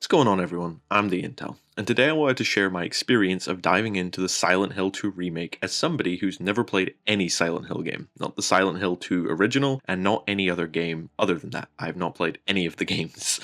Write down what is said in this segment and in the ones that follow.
What's going on, everyone? I'm TheIntel, and today I wanted to share my experience of diving into the Silent Hill 2 remake as somebody who's never played any Silent Hill game. Not the Silent Hill 2 original, and not any other game other than that. I have not played any of the games.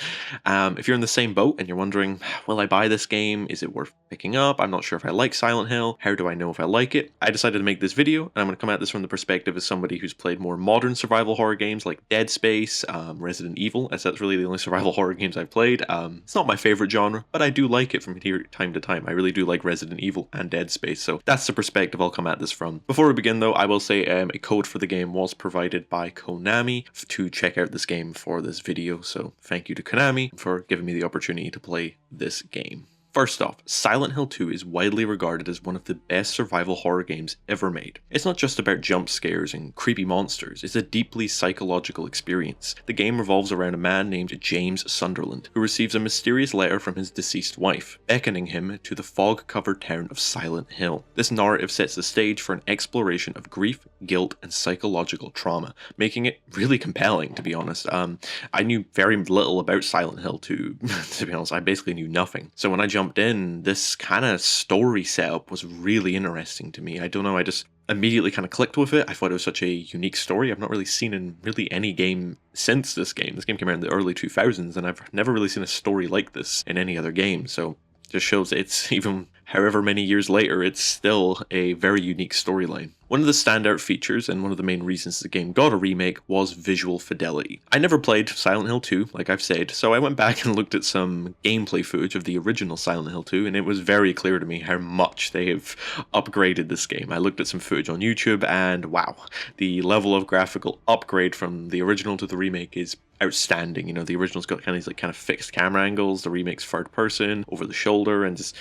If you're in the same boat and you're wondering, will I buy this game? Is it worth picking up? I'm not sure if I like Silent Hill. How do I know if I like it? I decided to make this video, and I'm going to come at this from the perspective of somebody who's played more modern survival horror games like Dead Space, Resident Evil, as that's really the only survival horror games I've played. It's not my favorite genre, but I do like it from time to time. I really do like Resident Evil and Dead Space, so that's the perspective I'll come at this from. Before we begin though, I will say a code for the game was provided by Konami to check out this game for this video, so thank you to Konami for giving me the opportunity to play this game. First off, Silent Hill 2 is widely regarded as one of the best survival horror games ever made. It's not just about jump scares and creepy monsters, it's a deeply psychological experience. The game revolves around a man named James Sunderland, who receives a mysterious letter from his deceased wife, beckoning him to the fog-covered town of Silent Hill. This narrative sets the stage for an exploration of grief, guilt, and psychological trauma, making it really compelling, to be honest. I knew very little about Silent Hill 2, to be honest. I basically knew nothing. So when I jumped in, this kind of story setup was really interesting to me. I don't know, I just immediately kind of clicked with it. I thought it was such a unique story I've not really seen in really any game since this game. This game came out in the early 2000s, and I've never really seen a story like this in any other game, so it just shows it's, even however many years later, it's still a very unique storyline. One of the standout features, and one of the main reasons the game got a remake, was visual fidelity. I never played Silent Hill 2, like I've said, so I went back and looked at some gameplay footage of the original Silent Hill 2, and it was very clear to me how much they have upgraded this game. I looked at some footage on YouTube, and wow, the level of graphical upgrade from the original to the remake is outstanding. You know, the original's got kind of fixed camera angles, the remake's third person, over the shoulder, and just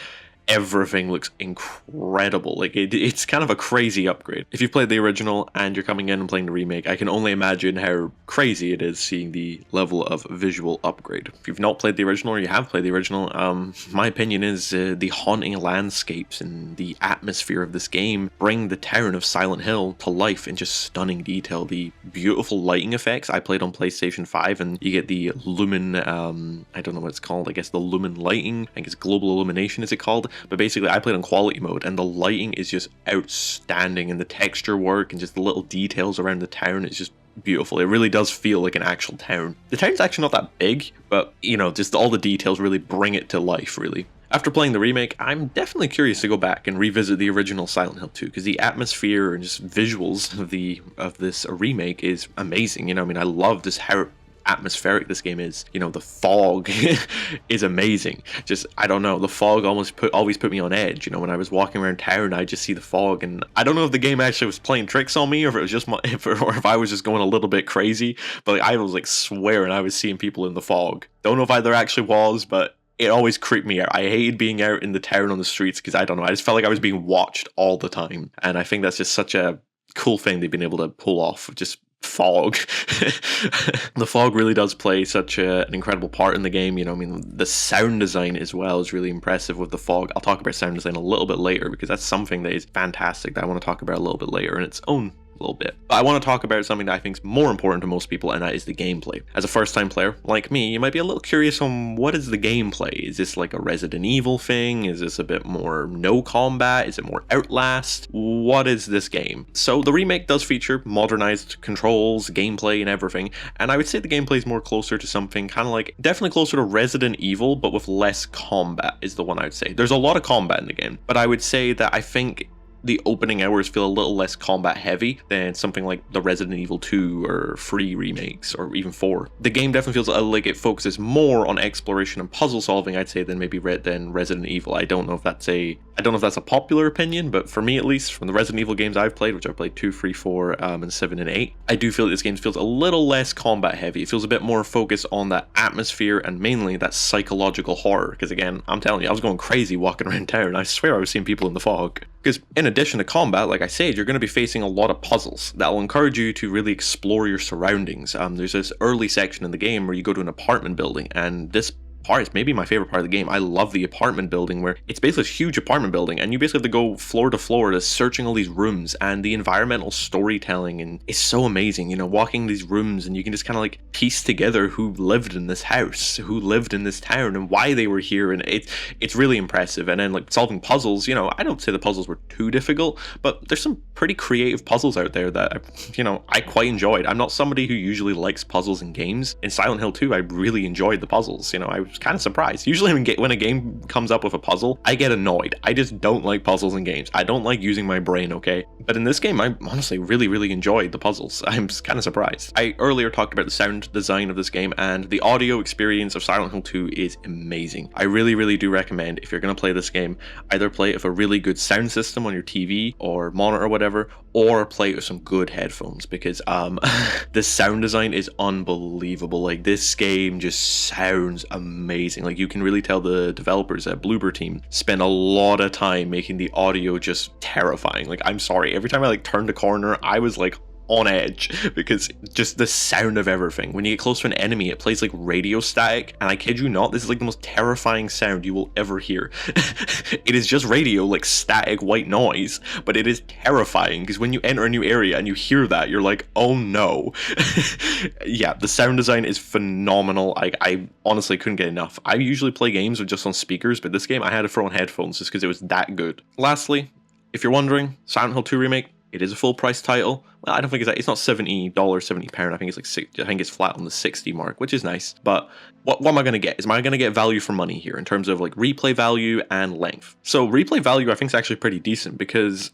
everything looks incredible. Like it's kind of a crazy upgrade. If you've played the original and you're coming in and playing the remake, I can only imagine how crazy it is seeing the level of visual upgrade. If you've not played the original, or you have played the original, my opinion is the haunting landscapes and the atmosphere of this game bring the town of Silent Hill to life in just stunning detail. The beautiful lighting effects. I played on PlayStation 5, and you get the lumen, I don't know what it's called, I guess the lumen lighting, I think it's global illumination is it called. But basically, I played on quality mode, and the lighting is just outstanding, and the texture work and just the little details around the town is just beautiful. It really does feel like an actual town. The town's actually not that big, but, you know, just all the details really bring it to life, really. After playing the remake, I'm definitely curious to go back and revisit the original Silent Hill 2, because the atmosphere and just visuals of this remake is amazing. You know, I mean, I love just how atmospheric this game is. You know, the fog is amazing. Just, I don't know, the fog always put me on edge. You know, when I was walking around town, I just see the fog, and I don't know if the game actually was playing tricks on me, or if it was just or if I was just going a little bit crazy, but like, I was like swearing I was seeing people in the fog. Don't know if there actually was, but it always creeped me out. I hated being out in the town on the streets, because I don't know, I just felt like I was being watched all the time, and I think that's just such a cool thing they've been able to pull off. Just fog. The fog really does play such an incredible part in the game. You know, I mean, the sound design as well is really impressive with the fog. I'll talk about sound design a little bit later, because that's something that is fantastic that I want to talk about a little bit later in its own little bit. But I want to talk about something that I think is more important to most people, and that is the gameplay. As a first-time player like me, you might be a little curious on what is the gameplay. Is this like a Resident Evil thing? Is this a bit more no combat? Is it more Outlast? What is this game? So the remake does feature modernized controls, gameplay, and everything, and I would say the gameplay is more closer to something kind of like, definitely closer to Resident Evil, but with less combat is the one I would say. There's a lot of combat in the game, but I would say that I think the opening hours feel a little less combat heavy than something like the Resident Evil 2 or 3 remakes, or even 4. The game definitely feels like it focuses more on exploration and puzzle solving, I'd say, than maybe Resident Evil. I don't know if that's a popular opinion, but for me at least, from the Resident Evil games I've played, which I've played 2, 3, 4, and 7 and 8, I do feel that this game feels a little less combat heavy. It feels a bit more focused on that atmosphere and mainly that psychological horror, because again, I'm telling you, I was going crazy walking around town. I swear I was seeing people in the fog. Because in addition to combat, like I said, you're going to be facing a lot of puzzles that will encourage you to really explore your surroundings. There's this early section in the game where you go to an apartment building, and this part, it's maybe my favorite part of the game. I love the apartment building, where it's basically this huge apartment building and you basically have to go floor to floor to searching all these rooms, and the environmental storytelling and it's so amazing, you know, walking these rooms and you can just kind of like piece together who lived in this house, who lived in this town, and why they were here, and it's really impressive. And then like solving puzzles, you know, I don't say the puzzles were too difficult, but there's some pretty creative puzzles out there that, you know, I quite enjoyed. I'm not somebody who usually likes puzzles in games. In Silent Hill 2, I really enjoyed the puzzles. You know, I was kind of surprised. Usually when a game comes up with a puzzle, I get annoyed. I just don't like puzzles in games. I don't like using my brain, okay? But in this game, I honestly really enjoyed the puzzles. I'm kind of surprised. I earlier talked about the sound design of this game, and the audio experience of Silent Hill 2 is amazing. I really do recommend, if you're going to play this game, either play it with a really good sound system on your TV or monitor or whatever, or play it with some good headphones, because the sound design is unbelievable. Like, this game just sounds amazing. Like, you can really tell the developers at Bloober Team spend a lot of time making the audio just terrifying. Like, I'm sorry, every time I like turned a corner, I was like on edge, because just the sound of everything. When you get close to an enemy, it plays like radio static, and I kid you not, this is like the most terrifying sound you will ever hear. It is just radio, like static white noise, but it is terrifying, because when you enter a new area and you hear that, you're like, oh no. Yeah, the sound design is phenomenal. I honestly couldn't get enough. I usually play games with just on speakers, but this game I had to throw on headphones just because it was that good. Lastly, if you're wondering, Silent Hill 2 Remake, it is a full price title. Well, I don't think it's not $70, £70. I think it's like I think it's flat on the 60 mark, which is nice. But what am I going to get? Am I going to get value for money here in terms of like replay value and length? So replay value I think is actually pretty decent, because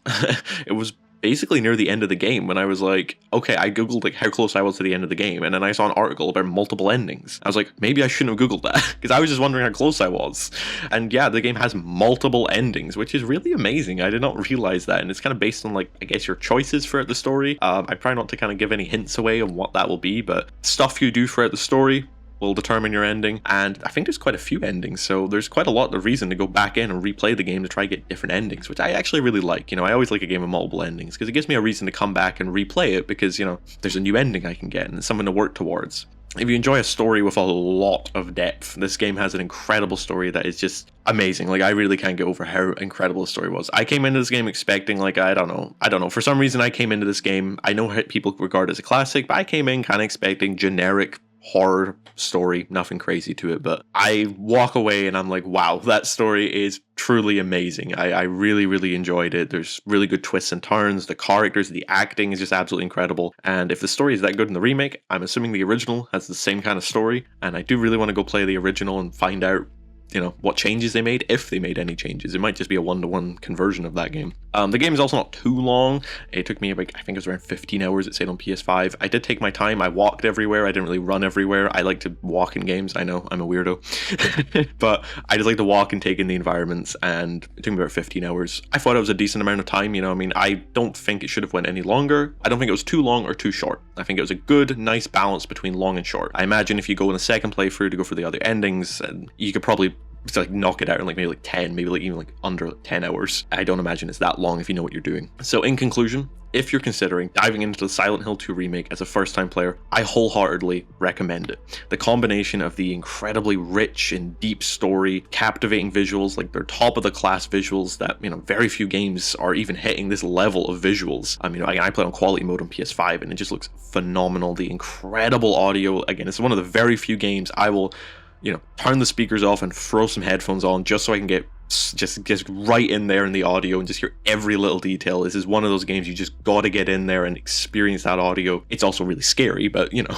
it was basically near the end of the game when I was like, okay, I googled like how close I was to the end of the game, and then I saw an article about multiple endings. I was like, maybe I shouldn't have googled that, because I was just wondering how close I was. And yeah, the game has multiple endings, which is really amazing. I did not realize that, and it's kind of based on like, I guess, your choices throughout the story. I try not to kind of give any hints away on what that will be, but stuff you do throughout the story will determine your ending. And I think there's quite a few endings, so there's quite a lot of reason to go back in and replay the game to try to get different endings, which I actually really like. You know, I always like a game with multiple endings, because it gives me a reason to come back and replay it, because, you know, there's a new ending I can get and it's something to work towards. If you enjoy a story with a lot of depth, this game has an incredible story that is just amazing. Like, I really can't get over how incredible the story was. I came into this game expecting, like, I don't know. For some reason, I came into this game, I know people regard it as a classic, but I came in kind of expecting generic horror story, nothing crazy to it. But I walk away and I'm like, wow, that story is truly amazing. I really enjoyed it. There's really good twists and turns. The characters, the acting is just absolutely incredible. And if the story is that good in the remake, I'm assuming the original has the same kind of story. And I do really want to go play the original and find out, you know, what changes they made, if they made any changes. It might just be a one-to-one conversion of that game. The game is also not too long. It took me, like, I think it was around 15 hours, it said on PS5. I did take my time. I walked everywhere. I didn't really run everywhere. I like to walk in games. I know, I'm a weirdo. But I just like to walk and take in the environments, and it took me about 15 hours. I thought it was a decent amount of time, you know. I mean, I don't think it should have went any longer. I don't think it was too long or too short. I think it was a good, nice balance between long and short. I imagine if you go in a second playthrough to go for the other endings, you could probably to like knock it out in like maybe like 10, maybe like even like under 10 hours. I don't imagine it's that long if you know what you're doing. So in conclusion, if you're considering diving into the Silent Hill 2 remake as a first-time player, I wholeheartedly recommend it. The combination of the incredibly rich and deep story, captivating visuals, like they're top-of-the-class visuals that, you know, very few games are even hitting this level of visuals. You know, I play on quality mode on PS5 and it just looks phenomenal. The incredible audio, again, it's one of the very few games I will, you know, turn the speakers off and throw some headphones on just so I can get just right in there in the audio and just hear every little detail. This is one of those games you just gotta get in there and experience that audio. It's also really scary, but, you know,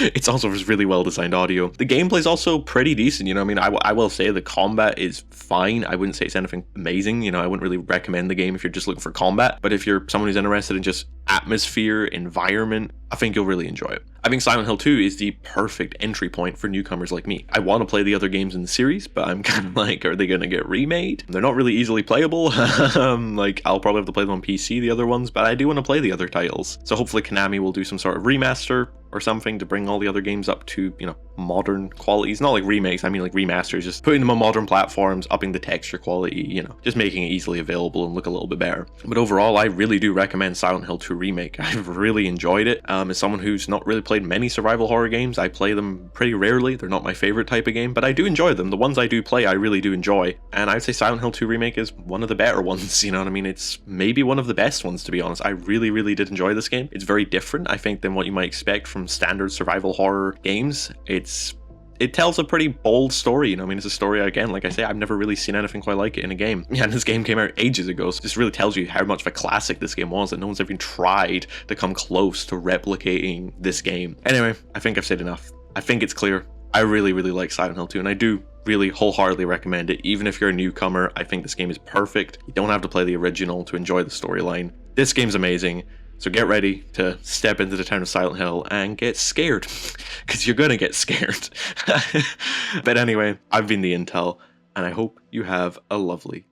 it's also just really well designed audio. The gameplay's also pretty decent, you know. I mean, I will say the combat is fine. I wouldn't say it's anything amazing, you know. I wouldn't really recommend the game if you're just looking for combat, but if you're someone who's interested in just atmosphere, environment, I think you'll really enjoy it. I think Silent Hill 2 is the perfect entry point for newcomers like me. I want to play the other games in the series, but I'm kind of like, are they going to get remade? They're not really easily playable. Like, I'll probably have to play them on PC, the other ones, but I do want to play the other titles. So hopefully Konami will do some sort of remaster, or something to bring all the other games up to, you know, modern qualities. Not like remakes, I mean like remasters, just putting them on modern platforms, upping the texture quality, you know, just making it easily available and look a little bit better. But overall, I really do recommend Silent Hill 2 Remake. I've really enjoyed it. As someone who's not really played many survival horror games, I play them pretty rarely. They're not my favorite type of game, but I do enjoy them. The ones I do play, I really do enjoy. And I'd say Silent Hill 2 Remake is one of the better ones, you know what I mean? It's maybe one of the best ones, to be honest. I really, really did enjoy this game. It's very different, I think, than what you might expect from standard survival horror games. It tells a pretty bold story, you know. I mean, it's a story, again, like I say, I've never really seen anything quite like it in a game. Yeah, and this game came out ages ago, so this really tells you how much of a classic this game was, and no one's even tried to come close to replicating this game. Anyway, I think I've said enough. I think it's clear. I really, really like Silent Hill 2, and I do really wholeheartedly recommend it. Even if you're a newcomer, I think this game is perfect. You don't have to play the original to enjoy the storyline. This game's amazing. So get ready to step into the town of Silent Hill and get scared, because you're gonna get scared. But anyway, I've been the Intel, and I hope you have a lovely